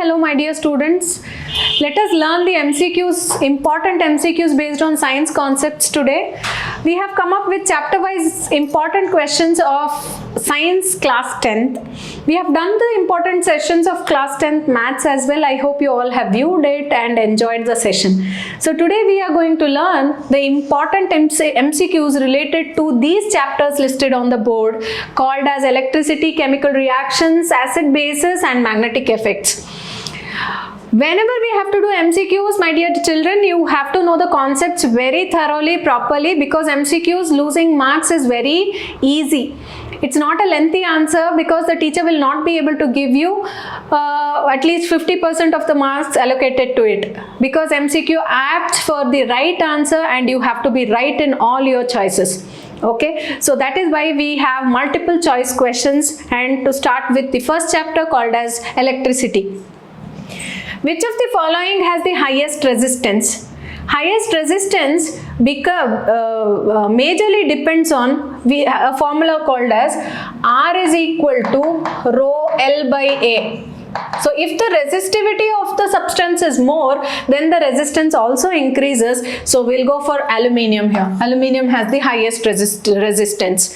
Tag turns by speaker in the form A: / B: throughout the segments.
A: Hello my dear students. Let us learn the MCQs, important MCQs based on science concepts today. We have come up with chapter-wise important questions of science class 10th. We have done the important sessions of class 10th maths as well. I hope you all have viewed it and enjoyed the session. So today we are going to learn the important MCQs related to these chapters listed on the board, called as electricity, chemical reactions, acid bases and magnetic effects. Whenever we have to do MCQs, my dear children, you have to know the concepts very thoroughly, properly, because MCQs losing marks is very easy. It's not a lengthy answer because the teacher will not be able to give you at least 50% of the marks allocated to it, because MCQ asks for the right answer and you have to be right in all your choices. Okay, so that is why we have multiple choice questions. And to start with the first chapter, called as electricity. Which of the following has the highest resistance? Highest resistance majorly depends on a formula called as R is equal to rho L by A. So if the resistivity of the substance is more, then the resistance also increases. So we'll go for aluminium here. Aluminium has the highest resistance.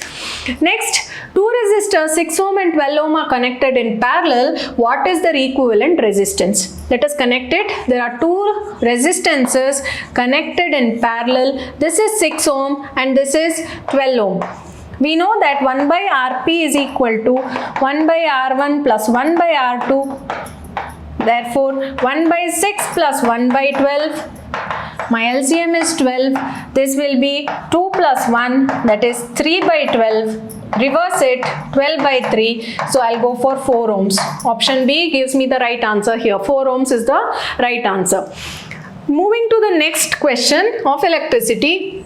A: Next, two resistors 6 ohm and 12 ohm are connected in parallel. What is their equivalent resistance? Let us connect it. There are two resistances connected in parallel. This is 6 ohm and this is 12 ohm. We know that 1 by Rp is equal to 1 by R1 plus 1 by R2. Therefore, 1 by 6 plus 1 by 12. My LCM is 12. This will be 2 plus 1, that is 3 by 12. Reverse it, 12 by 3. So I'll go for 4 ohms. Option B gives me the right answer here. 4 ohms is the right answer. Moving to the next question of electricity.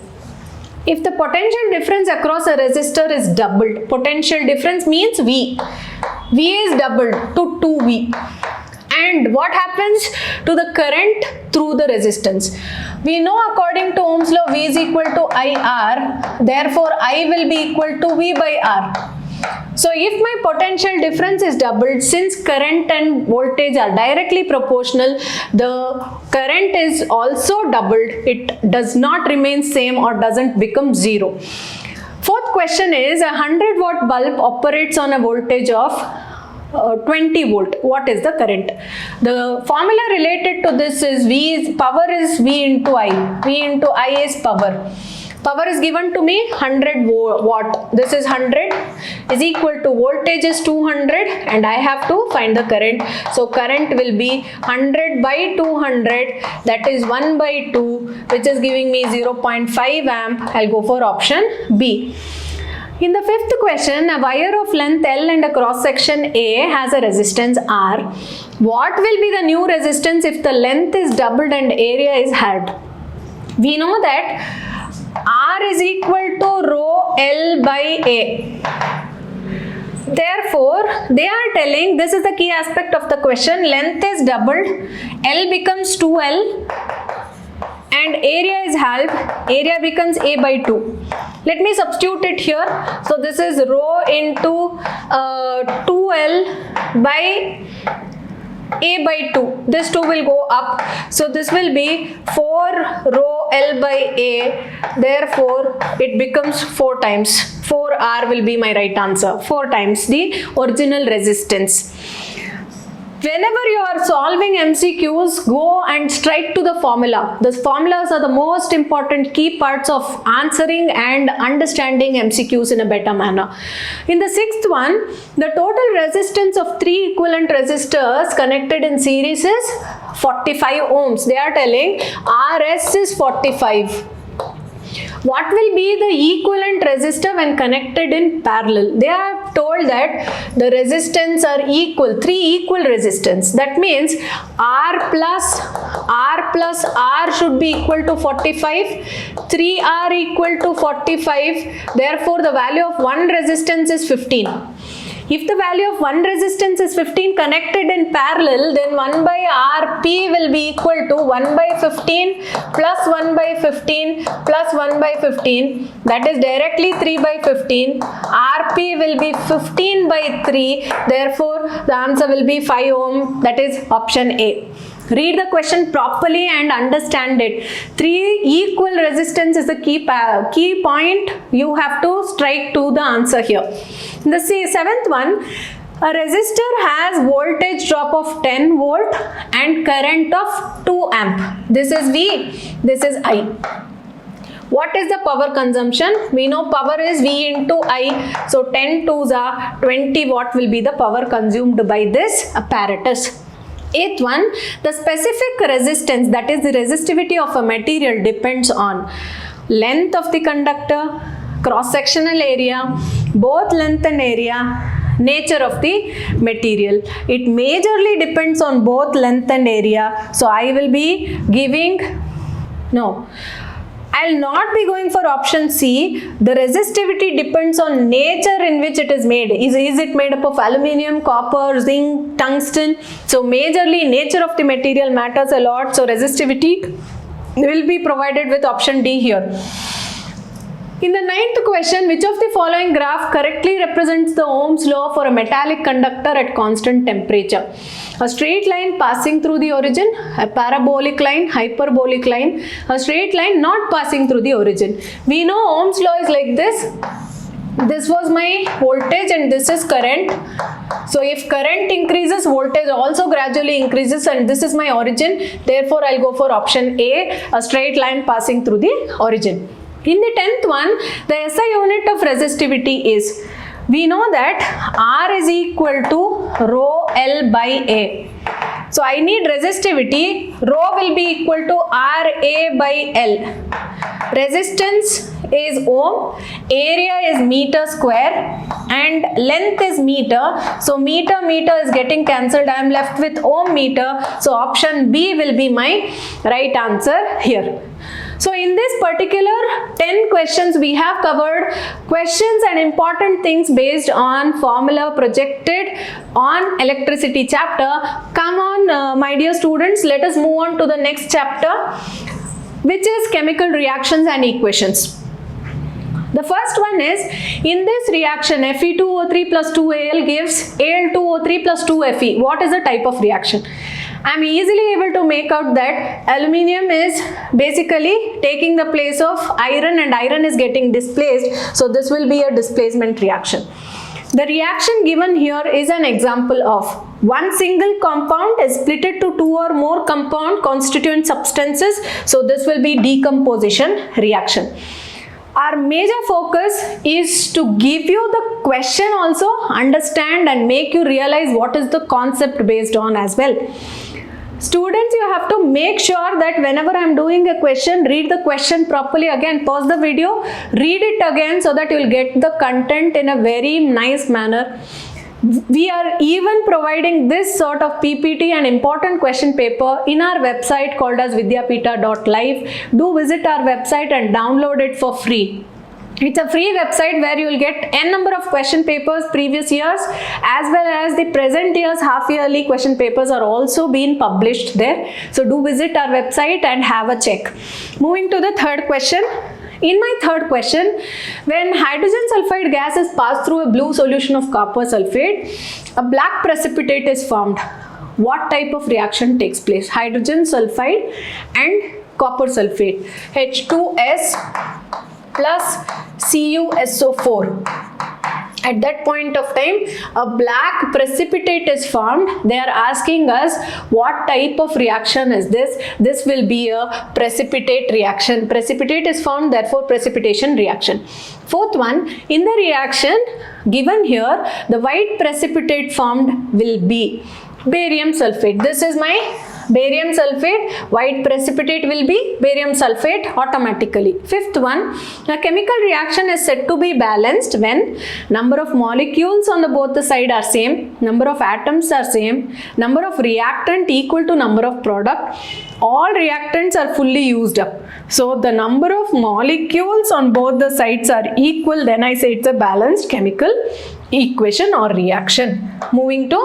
A: If the potential difference across a resistor is doubled, potential difference means V. V is doubled to 2V. And what happens to the current through the resistance? We know according to Ohm's law, V is equal to IR. Therefore, I will be equal to V by R. So if my potential difference is doubled, since current and voltage are directly proportional, the current is also doubled. It does not remain same or doesn't become zero. Fourth question is, a 100-watt bulb operates on a voltage of 20 volt. What is the current? The formula related to this is power is V into I. V into I is power. Power is given to me 100 watt. This is 100 is equal to voltage is 200 and I have to find the current. So current will be 100 by 200, that is 1 by 2, which is giving me 0.5 amp. I'll go for option B. In the fifth question, a wire of length L and a cross section A has a resistance R. What will be the new resistance if the length is doubled and area is halved? We know that R is equal to rho L by A. Therefore, they are telling, this is the key aspect of the question, length is doubled, L becomes 2L and area is halved, area becomes A by 2. Let me substitute it here. So this is rho into 2L by A by 2. This 2 will go up. So this will be 4 rho L by A. Therefore, it becomes 4 times. 4R will be my right answer. 4 times the original resistance. Whenever you are solving MCQs, go and strike to the formula. The formulas are the most important key parts of answering and understanding MCQs in a better manner. In the sixth one, the total resistance of 3 equivalent resistors connected in series is 45 ohms. They are telling RS is 45. What will be the equivalent resistor when connected in parallel? They have told that the resistance are equal, 3 equal resistance. That means R plus R should be equal to 45, 3R equal to 45. Therefore, the value of one resistance is 15. If the value of one resistance is 15 connected in parallel, then 1 by Rp will be equal to 1 by 15 plus 1 by 15 plus 1 by 15, that is directly 3 by 15. Rp will be 15 by 3, therefore the answer will be 5 ohm, that is option A. Read the question properly and understand it. 3 equal resistance is the key point you have to strike to the answer here. The 7th one, a resistor has voltage drop of 10 volt and current of 2 amp. This is V, this is I. What is the power consumption? We know power is V into I. So 10 2s are 20 watt will be the power consumed by this apparatus. 8th one, the specific resistance, that is the resistivity of a material, depends on length of the conductor, cross-sectional area, both length and area, nature of the material. It majorly depends on both length and area. So I will be giving, no, I'll not be going for option C. The resistivity depends on nature in which it is made. Is it made up of aluminium, copper, zinc, tungsten? So majorly nature of the material matters a lot. So resistivity will be provided with option D here. In the 9th question, which of the following graph correctly represents the Ohm's law for a metallic conductor at constant temperature? A straight line passing through the origin, a parabolic line, hyperbolic line, a straight line not passing through the origin. We know Ohm's law is like this. This was my voltage and this is current. So if current increases, voltage also gradually increases, and this is my origin. Therefore, I'll go for option A, a straight line passing through the origin. In the 10th one, the SI unit of resistivity is, we know that R is equal to rho L by A. So I need resistivity, rho will be equal to RA by L. Resistance is ohm, area is meter square, and length is meter. So meter is getting cancelled. I am left with ohm meter. So option B will be my right answer here. So in this particular 10 questions, we have covered questions and important things based on formula projected on electricity chapter. Come on, my dear students, let us move on to the next chapter, which is chemical reactions and equations. The first one is, in this reaction, Fe2O3 plus 2Al gives Al2O3 plus 2Fe. What is the type of reaction? I am easily able to make out that aluminium is basically taking the place of iron and iron is getting displaced. So this will be a displacement reaction. The reaction given here is an example of one single compound is split into two or more compound constituent substances. So this will be decomposition reaction. Our major focus is to give you the question also, understand and make you realize what is the concept based on as well. Students, you have to make sure that whenever I am doing a question, read the question properly. Again, pause the video, read it again so that you will get the content in a very nice manner. We are even providing this sort of PPT and important question paper in our website called as vidyapita.live. Do visit our website and download it for free. It's a free website where you will get n number of question papers previous years as well as the present year's half yearly question papers are also being published there. So do visit our website and have a check. Moving to the third question. In my third question, when hydrogen sulfide gas is passed through a blue solution of copper sulfate, a black precipitate is formed. What type of reaction takes place? Hydrogen sulfide and copper sulfate. H2S plus CuSO4. At that point of time, a black precipitate is formed. They are asking us what type of reaction is this? This will be a precipitate reaction. Precipitate is formed, therefore precipitation reaction. Fourth one, in the reaction given here, the white precipitate formed will be barium sulfate. This is my barium sulfate. White precipitate will be barium sulfate automatically. Fifth one, a chemical reaction is said to be balanced when number of molecules on the both the side are same, number of atoms are same, number of reactant equal to number of product, all reactants are fully used up. So the number of molecules on both the sides are equal, then I say it's a balanced chemical equation or reaction. Moving to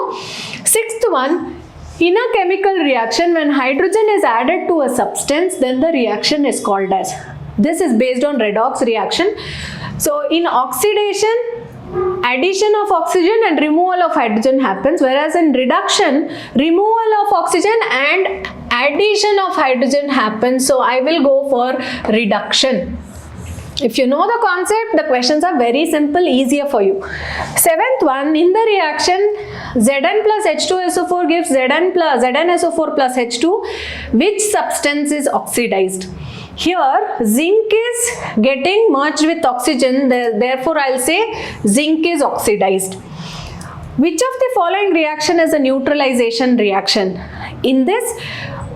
A: sixth one. In a chemical reaction, when hydrogen is added to a substance, then the reaction is called as. This is based on redox reaction. So in oxidation, addition of oxygen and removal of hydrogen happens, whereas in reduction, removal of oxygen and addition of hydrogen happens. So I will go for reduction. If you know the concept, the questions are very simple, easier for you. Seventh one, in the reaction, Zn plus H2SO4 gives ZnSO4 plus H2. Which substance is oxidized? Here, zinc is getting merged with oxygen, therefore I'll say zinc is oxidized. Which of the following reaction is a neutralization reaction? In this,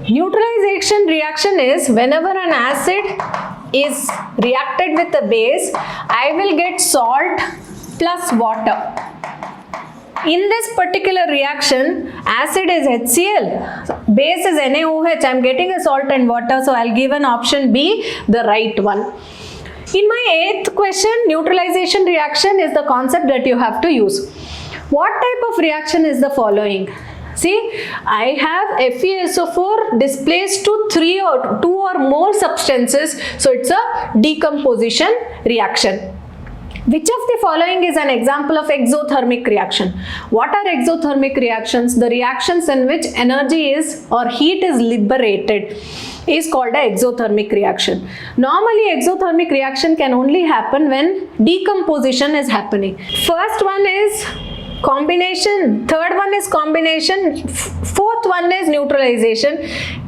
A: neutralization reaction is whenever an acid is reacted with a base, I will get salt plus water. In this particular reaction, acid is HCl, base is NaOH, I am getting a salt and water, so I will give an option B, the right one. In my eighth question, neutralization reaction is the concept that you have to use. What type of reaction is the following? See, I have FeSO4 displaced to 2 or more substances, so it's a decomposition reaction. Which of the following is an example of exothermic reaction? What are exothermic reactions? The reactions in which energy is or heat is liberated is called an exothermic reaction. Normally, exothermic reaction can only happen when decomposition is happening. First one is combination, third one is combination, fourth one is neutralization.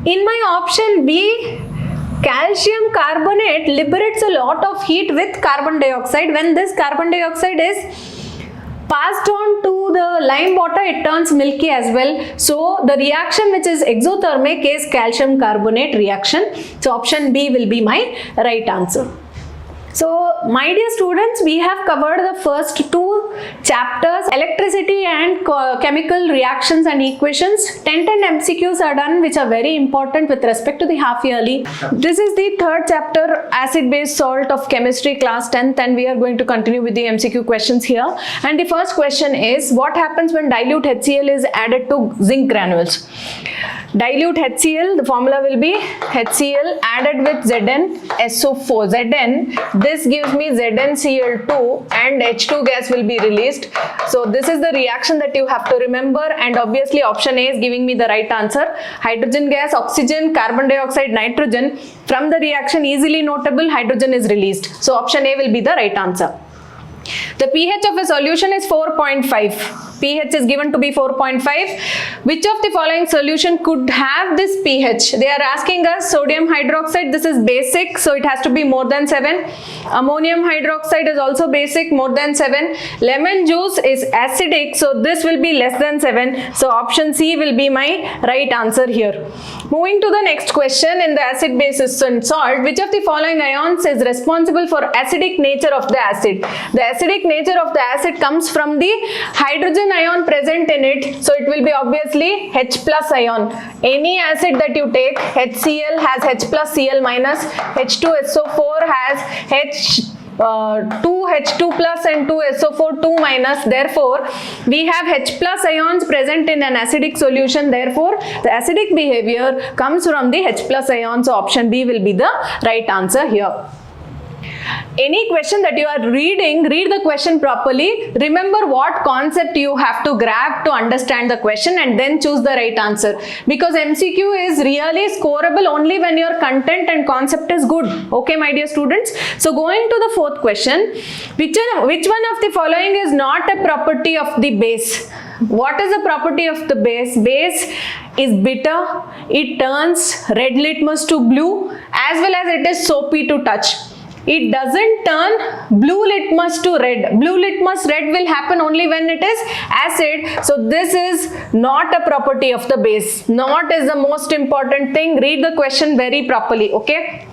A: In my option B, calcium carbonate liberates a lot of heat with carbon dioxide. When this carbon dioxide is passed on to the lime water, it turns milky as well. So the reaction which is exothermic is calcium carbonate reaction. So option B will be my right answer. So my dear students, we have covered the first two chapters, electricity and chemical reactions and equations. 10 MCQs are done, which are very important with respect to the half yearly. This is the third chapter, acid base salt of chemistry class 10th, and we are going to continue with the MCQ questions here. And the first question is, what happens when dilute HCl is added to zinc granules? Dilute HCl, the formula will be HCl added with ZnSO4. Zn, this gives me ZnCl2 and H2 gas will be released. So this is the reaction that you have to remember, and obviously option A is giving me the right answer. Hydrogen gas, oxygen, carbon dioxide, nitrogen. From the reaction, easily notable, hydrogen is released. So option A will be the right answer. The pH of a solution is 4.5. pH is given to be 4.5. Which of the following solution could have this pH? They are asking us sodium hydroxide. This is basic, so it has to be more than 7. Ammonium hydroxide is also basic, more than 7. Lemon juice is acidic, so this will be less than 7. So option C will be my right answer here. Moving to the next question, in the acid, bases and salt, which of the following ions is responsible for acidic nature of the acid? The acidic nature of the acid comes from the hydrogen ion present in it, so it will be obviously H plus ion. Any acid that you take, HCl has H plus Cl minus, H2SO4 has two H2 plus and 2 SO4 2 minus. Therefore, we have H plus ions present in an acidic solution. Therefore, the acidic behavior comes from the H plus ions. So option B will be the right answer here. Any question that you are reading, read the question properly. Remember what concept you have to grab to understand the question, and then choose the right answer. Because MCQ is really scoreable only when your content and concept is good. Okay, my dear students. So going to the fourth question, which one of the following is not a property of the base? What is the property of the base? Base is bitter, it turns red litmus to blue, as well as it is soapy to touch. It doesn't turn blue litmus to red. Blue litmus red will happen only when it is acid. So this is not a property of the base. Not is the most important thing. Read the question very properly, okay?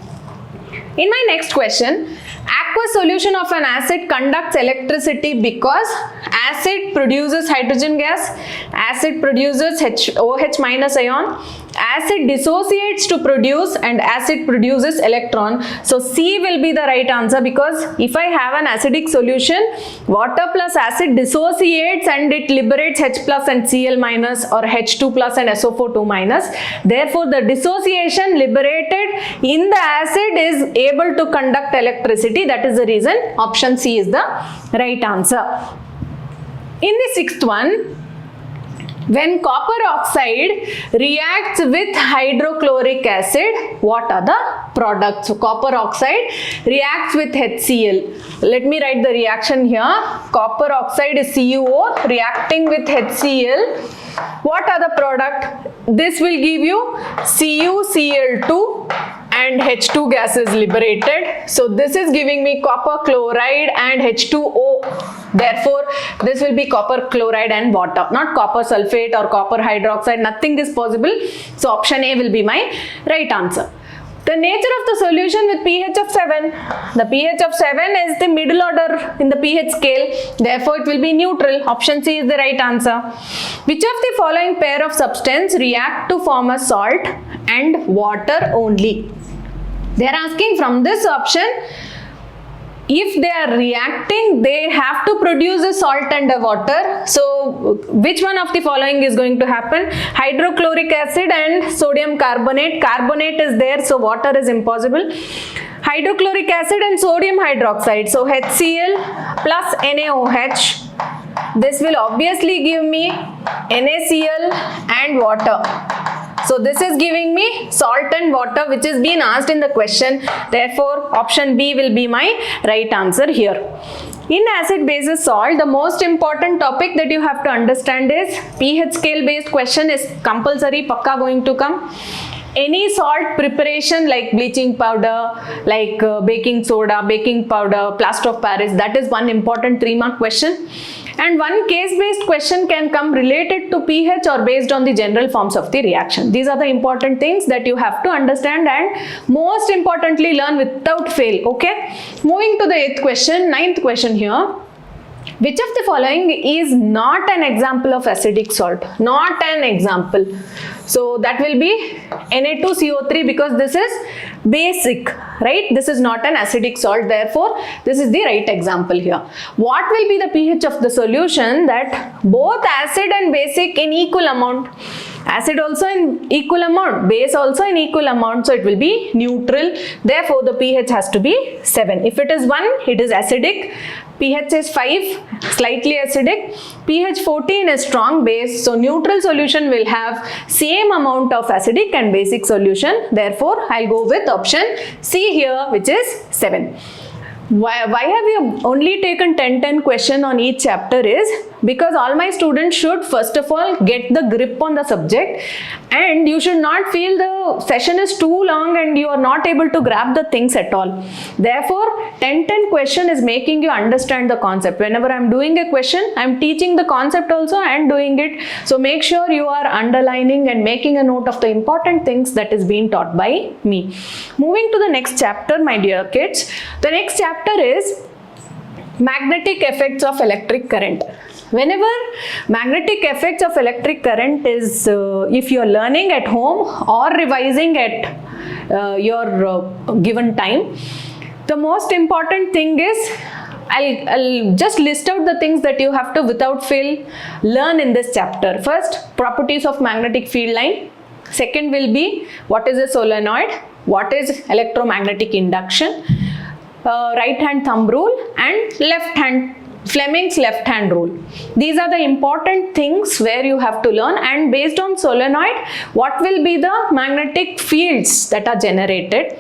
A: In my next question, aqueous solution of an acid conducts electricity because acid produces hydrogen gas, acid produces OH minus ion, Acid dissociates to produce and acid produces electron. So C will be the right answer, because if I have an acidic solution, water plus acid dissociates and it liberates H plus and Cl minus, or H2 plus and SO4 2 minus. Therefore, the dissociation liberated in the acid is able to conduct electricity. That is the reason option C is the right answer. In the sixth one, when copper oxide reacts with hydrochloric acid, what are the products? So copper oxide reacts with HCl. Let me write the reaction here. Copper oxide is CuO reacting with HCl. What are the product? This will give you CuCl2 and H2 gas is liberated. So this is giving me copper chloride and H2O. Therefore, this will be copper chloride and water, not copper sulfate or copper hydroxide. Nothing is possible. So option A will be my right answer. The nature of the solution with pH of 7. The pH of 7 is the middle order in the pH scale. Therefore, it will be neutral. Option C is the right answer. Which of the following pair of substance react to form a salt and water only? They are asking from this option, if they are reacting, they have to produce a salt and a water. So which one of the following is going to happen? Hydrochloric acid and sodium carbonate. Carbonate is there, so water is impossible. Hydrochloric acid and sodium hydroxide. So HCl plus NaOH. This will obviously give me NaCl and water. So this is giving me salt and water, which is being asked in the question. Therefore, option B will be my right answer here. In acid basis salt, the most important topic that you have to understand is pH scale based question is compulsory, pakka going to come. Any salt preparation like bleaching powder, like baking soda, baking powder, plaster of Paris, that is one important 3-mark question. And one case-based question can come related to pH or based on the general forms of the reaction. These are the important things that you have to understand and most importantly learn without fail. Okay. Moving to the 8th question, 9th question here. Which of the following is not an example of acidic salt? Not an example. So that will be Na2CO3, because this is basic, right? This is not an acidic salt. Therefore, this is the right example here. What will be the pH of the solution? That both acid and basic in equal amount. Acid also in equal amount, base also in equal amount, so it will be neutral. Therefore, the pH has to be 7. If it is 1, it is acidic. pH is 5, slightly acidic. pH 14 is strong base. So, neutral solution will have same amount of acidic and basic solution. Therefore, I'll go with option C here, which is 7. Why have you only taken 10 question on each chapter is because all my students should first of all get the grip on the subject, and you should not feel the session is too long and you are not able to grab the things at all. Therefore, 10 question is making you understand the concept. Whenever I am doing a question, I am teaching the concept also and doing it. So make sure you are underlining and making a note of the important things that is being taught by me. Moving to the next chapter, my dear kids. The next chapter is magnetic effects of electric current. Whenever magnetic effects of electric current is, if you are learning at home or revising at your given time, the most important thing is, I'll just list out the things that you have to without fail learn in this chapter. First, properties of magnetic field line. Second will be what is a solenoid, what is electromagnetic induction, right hand thumb rule and left hand Fleming's left hand rule. These are the important things where you have to learn, and based on solenoid, what will be the magnetic fields that are generated.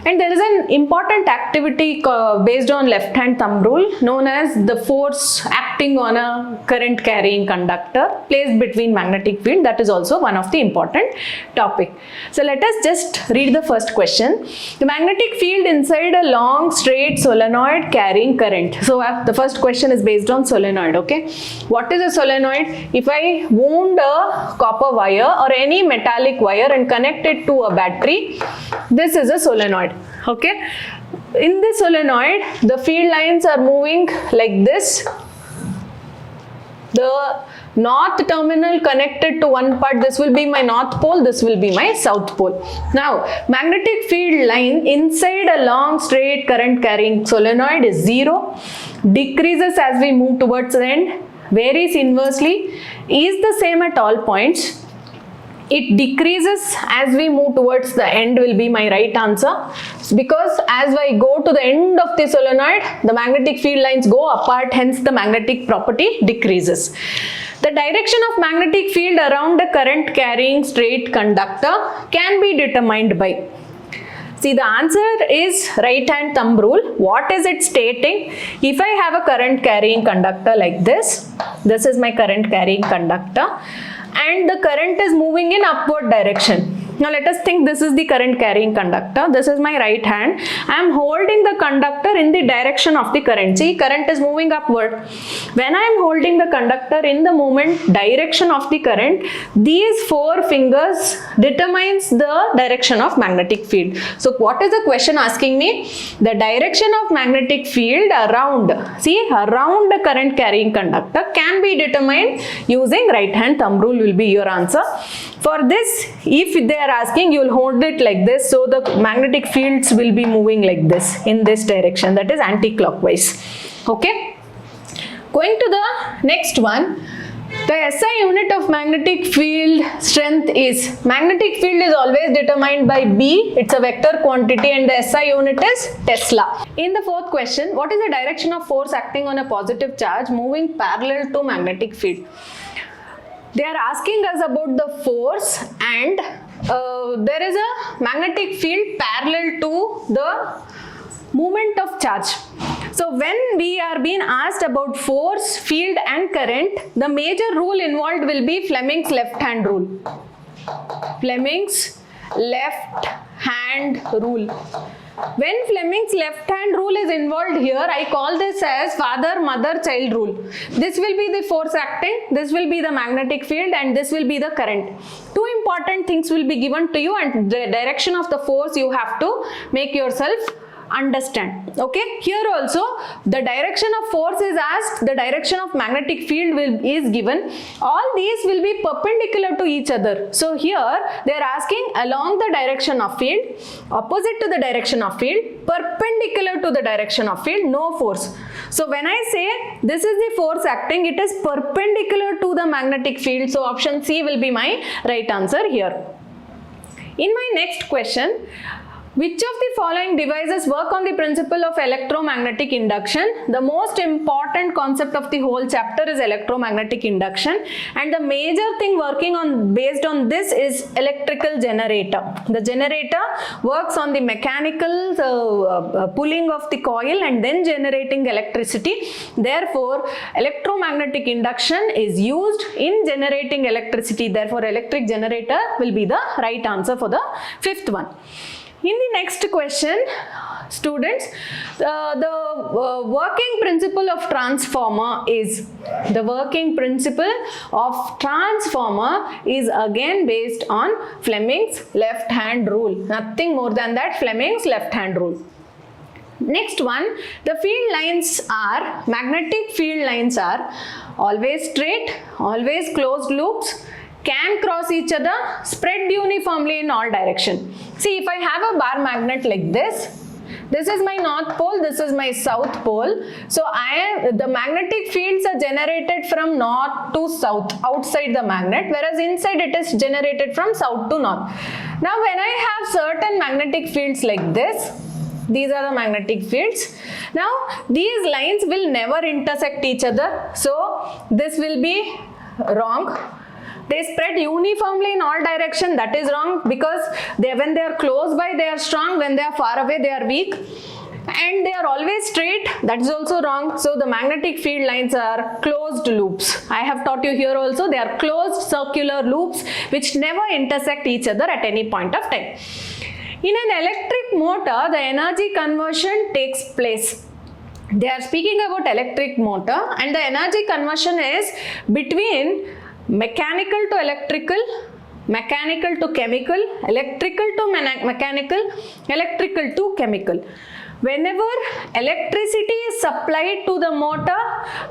A: And there is an important activity based on left hand thumb rule known as the force acting on a current carrying conductor placed between magnetic field. That is also one of the important topic. So let us just read the first question. The magnetic field inside a long straight solenoid carrying current. So the first question is based on solenoid. Okay. What is a solenoid? If I wound a copper wire or any metallic wire and connect it to a battery, this is a solenoid. Okay, in this solenoid the field lines are moving like this. The north terminal connected to one part. This will be my north pole, this will be my south pole. Now, magnetic field line inside a long straight current carrying solenoid is 0, decreases as we move towards the end, varies inversely, is the same at all points. It decreases as we move towards the end will be my right answer, because as I go to the end of the solenoid, the magnetic field lines go apart, hence the magnetic property decreases. The direction of magnetic field around a current carrying straight conductor can be determined by. See, the answer is right hand thumb rule. What is it stating? If I have a current carrying conductor like this is my current carrying conductor, and the current is moving in upward direction. Now let us think this is the current carrying conductor. This is my right hand. I am holding the conductor in the direction of the current. See, current is moving upward. When I am holding the conductor in the movement direction of the current, these 4 fingers determines the direction of magnetic field. So what is the question asking me? The direction of magnetic field around the current carrying conductor can be determined using right hand thumb rule will be your answer. For this, if they are asking, you will hold it like this, so the magnetic fields will be moving like this, in this direction, that is anti-clockwise. Okay. Going to the next one, the SI unit of magnetic field strength is, magnetic field is always determined by B, it's a vector quantity, and the SI unit is Tesla. In the 4th question, what is the direction of force acting on a positive charge moving parallel to magnetic field? They are asking us about the force, and there is a magnetic field parallel to the movement of charge. So when we are being asked about force, field and current, the major rule involved will be Fleming's left hand rule. Fleming's left hand rule. When Fleming's left hand rule is involved here, I call this as father, mother, child rule. This will be the force acting, this will be the magnetic field, and this will be the current. 2 important things will be given to you, and the direction of the force you have to make yourself understand. Okay, here also the direction of force is asked, the direction of magnetic field is given. All these will be perpendicular to each other. So here they are asking along the direction of field, opposite to the direction of field, perpendicular to the direction of field, no force. So when I say this is the force acting, it is perpendicular to the magnetic field. So option C will be my right answer here. In my next question, which of the following devices work on the principle of electromagnetic induction? The most important concept of the whole chapter is electromagnetic induction, and the major thing working on based on this is electrical generator. The generator works on the mechanical pulling of the coil and then generating electricity. Therefore, electromagnetic induction is used in generating electricity. Therefore, electric generator will be the right answer for the 5th one. In the next question, students, the working principle of transformer is, again based on Fleming's left hand rule. Nothing more than that, Fleming's left hand rule. Next one, the field lines are, magnetic field lines are always straight, always closed loops, can cross each other, spread uniformly in all directions. See, if I have a bar magnet like this is my north pole, this is my south pole. So the magnetic fields are generated from north to south outside the magnet, whereas inside it is generated from south to north. Now when I have certain magnetic fields like this, these are the magnetic fields. Now these lines will never intersect each other. So this will be wrong. They spread uniformly in all directions. That is wrong, because when they are close by they are strong, when they are far away they are weak, and they are always straight. That is also wrong. So the magnetic field lines are closed loops. I have taught you here also, they are closed circular loops which never intersect each other at any point of time. In an electric motor, the energy conversion takes place. They are speaking about electric motor, and the energy conversion is between mechanical to electrical, mechanical to chemical, electrical to mechanical, electrical to chemical. whenever electricity is supplied to the motor,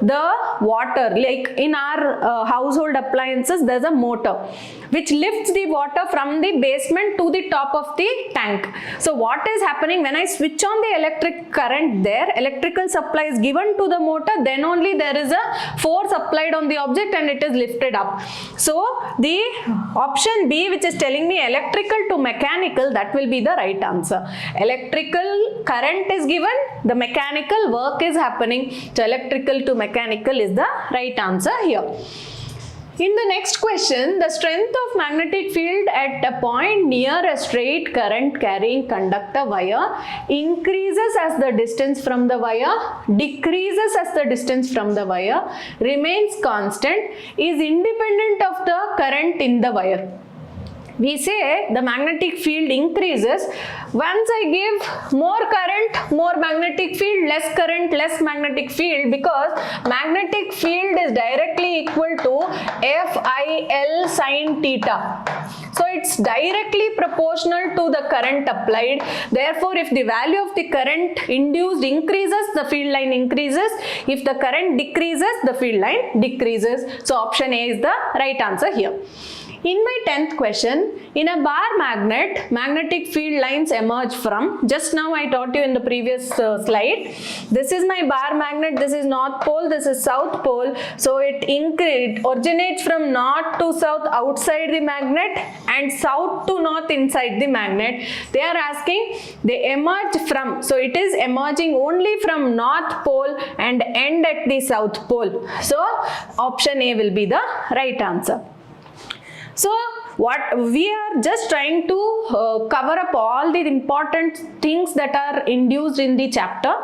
A: the water, like in our household appliances, there's a motor which lifts the water from the basement to the top of the tank. So what is happening when I switch on the electric current there, electrical supply is given to the motor, then only there is a force applied on the object and it is lifted up. So the option B, which is telling me electrical to mechanical, that will be the right answer. Electrical current is given, the mechanical work is happening. So electrical to mechanical is the right answer here. In the next question, the strength of magnetic field at a point near a straight current carrying conductor wire increases as the distance from the wire, decreases as the distance from the wire, remains constant, is independent of the current in the wire. We say the magnetic field increases once I give more current, more magnetic field, less current, less magnetic field, because magnetic field is directly equal to FIL sin theta. So it's directly proportional to the current applied. Therefore, if the value of the current induced increases, the field line increases. If the current decreases, the field line decreases. So option A is the right answer here. In my 10th question, in a bar magnet, magnetic field lines emerge from, just now I taught you in the previous slide, this is my bar magnet, this is north pole, this is south pole, so it originates from north to south outside the magnet and south to north inside the magnet. They are asking, they emerge from, so it is emerging only from north pole and end at the south pole. So option A will be the right answer. So what we are just trying to cover up all the important things that are induced in the chapter,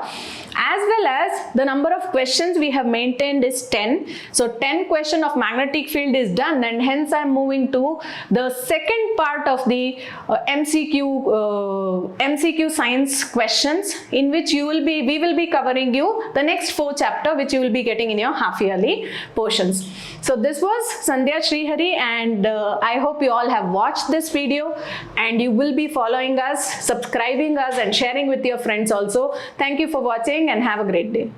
A: as well as the number of questions we have maintained is 10. So 10 question of magnetic field is done, and hence I am moving to the second part of the MCQ science questions, in which we will be covering you the next 4 chapter, which you will be getting in your half yearly portions. So this was Sandhya Srihari, and I hope you all have watched this video and you will be following us, subscribing us and sharing with your friends also. Thank you for watching and have a great day.